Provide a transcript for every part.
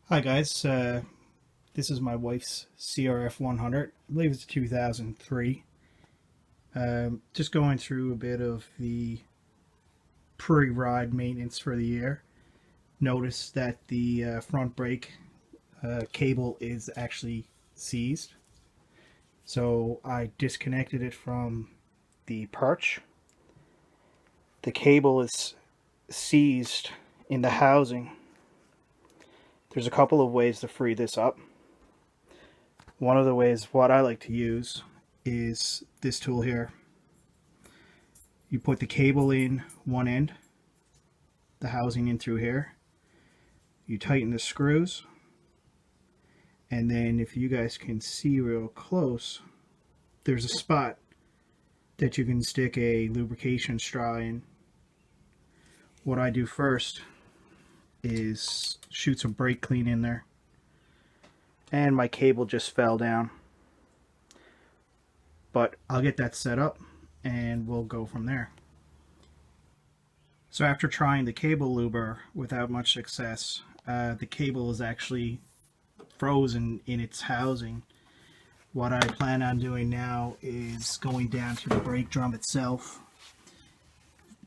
Hi guys, this is my wife's CRF 100. I believe it's 2003. Just going through a bit of the pre-ride maintenance for the year. Notice that the front brake cable is actually seized. So I disconnected it from the perch. The cable is seized in the housing. There's a couple of ways to free this up. One of the ways what I like to use is this tool here. You put the cable in one end, the housing in through here. You tighten the screws, and then if you guys can see real close, there's a spot that you can stick a lubrication straw in. What I do first is shoot some brake clean in there, and my cable just fell down, but I'll get that set up and we'll go from there. So after trying the cable luber without much success, the cable is actually frozen in its housing. What I plan on doing now is going down to the brake drum itself.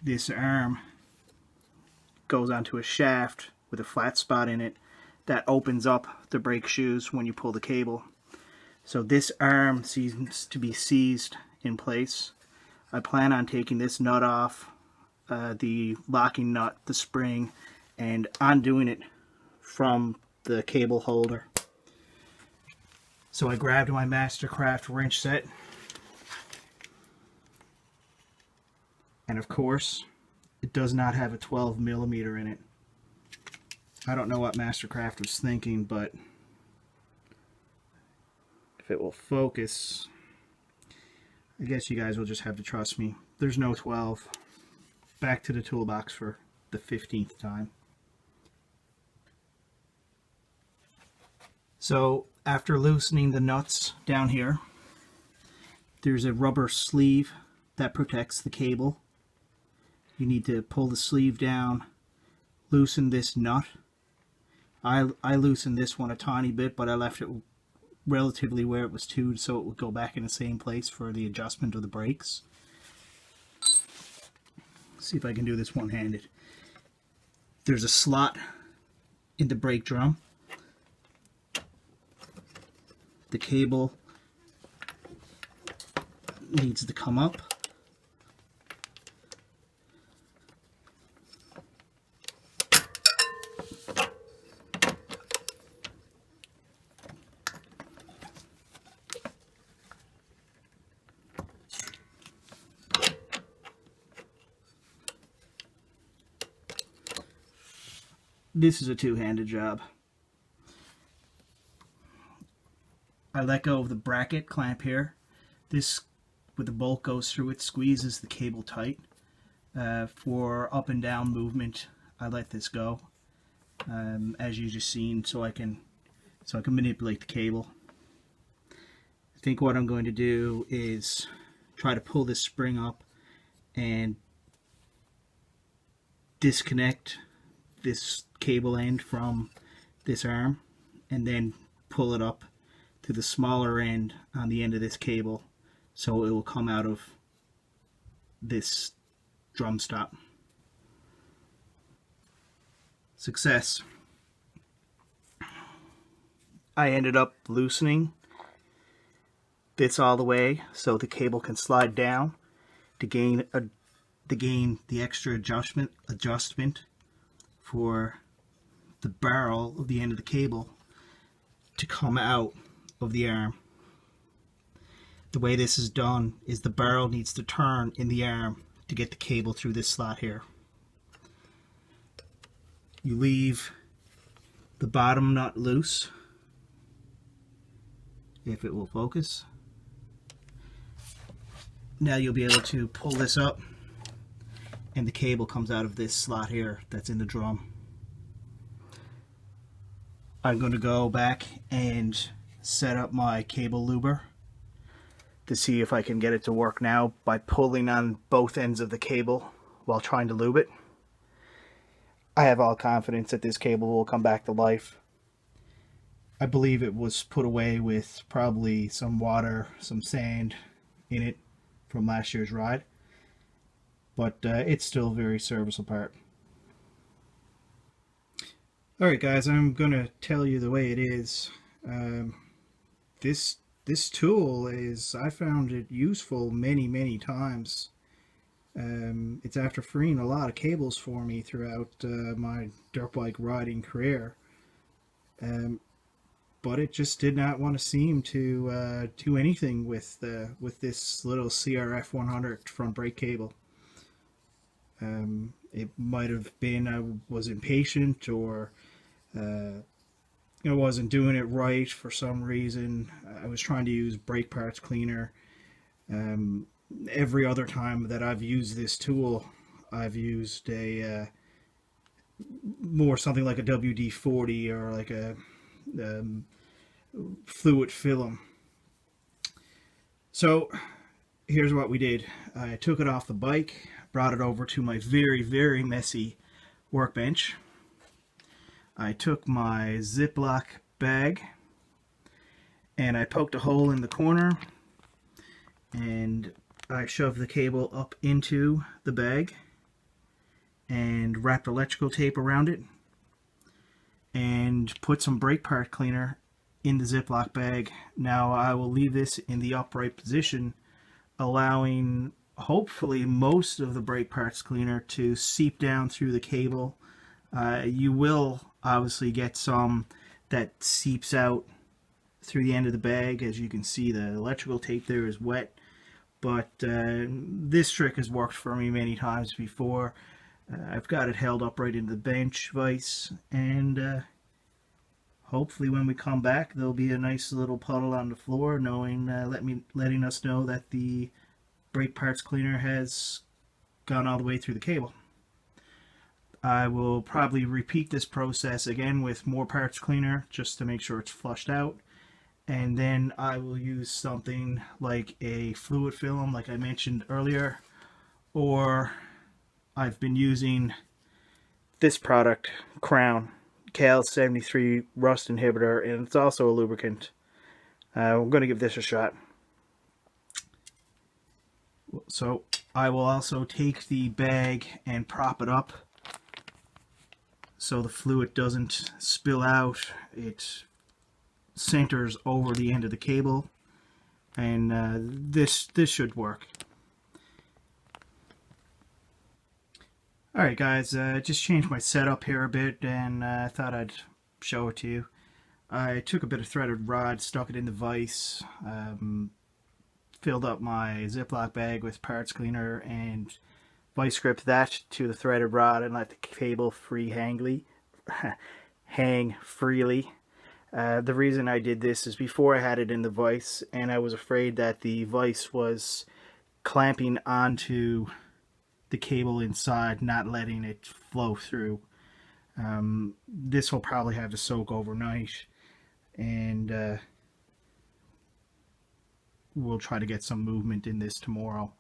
This arm goes onto a shaft with a flat spot in it that opens up the brake shoes when you pull the cable. So this arm seems to be seized in place. I plan on taking this nut off, the locking nut, the spring, and undoing it from the cable holder. So I grabbed my Mastercraft wrench set, and of course it does not have a 12mm in it. I don't know what Mastercraft was thinking, but if it will focus, I guess you guys will just have to trust me. There's no 12. Back to the toolbox for the 15th time. So after loosening the nuts down here, there's a rubber sleeve that protects the cable. You need to pull the sleeve down, loosen this nut. I loosened this one a tiny bit, but I left it relatively where it was tuned so it would go back in the same place for the adjustment of the brakes. See if I can do this one-handed. There's a slot in the brake drum. The cable needs to come up. This is a two-handed job. I let go of the bracket clamp here. This, with the bolt goes through it, squeezes the cable tight. For up and down movement, I let this go, as you just seen, so I can manipulate the cable. I think what I'm going to do is try to pull this spring up and disconnect this cable end from this arm, and then pull it up to the smaller end on the end of this cable so it will come out of this drum stop. Success. I ended up loosening this all the way so the cable can slide down to gain the extra adjustment for the barrel of the end of the cable to come out of the arm. The way this is done is the barrel needs to turn in the arm to get the cable through this slot here. You leave the bottom nut loose, if it will focus. Now you'll be able to pull this up and the cable comes out of this slot here that's in the drum. I'm going to go back and set up my cable luber to see if I can get it to work now by pulling on both ends of the cable while trying to lube it. I have all confidence that this cable will come back to life. I believe it was put away with probably some water, some sand in it from last year's ride, but it's still a very serviceable part. All right, guys, I'm gonna tell you the way it is. Um, this this tool is, I found it useful many times. It's after freeing a lot of cables for me throughout my dirt bike riding career. Um, but it just did not want to seem to do anything with this little CRF 100 front brake cable. It might have been I was impatient, or I wasn't doing it right for some reason. I was trying to use brake parts cleaner. Um, every other time that I've used this tool, I've used a more something like a WD-40 or like a um, fluid film. So here's what we did. I took it off the bike, brought it over to my very messy workbench. I took my Ziploc bag and I poked a hole in the corner, and I shoved the cable up into the bag and wrapped electrical tape around it and put some brake part cleaner in the Ziploc bag. Now I will leave this in the upright position, allowing hopefully most of the brake parts cleaner to seep down through the cable. You will obviously get some that seeps out through the end of the bag. As you can see, the electrical tape there is wet, but this trick has worked for me many times before. I've got it held upright into the bench vise, and hopefully when we come back there'll be a nice little puddle on the floor, knowing letting us know that the brake parts cleaner has gone all the way through the cable. I will probably repeat this process again with more parts cleaner just to make sure it's flushed out, and then I will use something like a fluid film like I mentioned earlier, or I've been using this product, Crown Cal 73 rust inhibitor, and it's also a lubricant. I'm going to give this a shot. So I will also take the bag and prop it up so the fluid doesn't spill out. It centers over the end of the cable, and this should work. Alright guys, just changed my setup here a bit, and I thought I'd show it to you. I took a bit of threaded rod, stuck it in the vise, filled up my Ziploc bag with parts cleaner, and vice gripped that to the threaded rod and let the cable hang freely. The reason I did this is before I had it in the vise, and I was afraid that the vise was clamping onto the cable inside, not letting it flow through. This will probably have to soak overnight, and we'll try to get some movement in this tomorrow.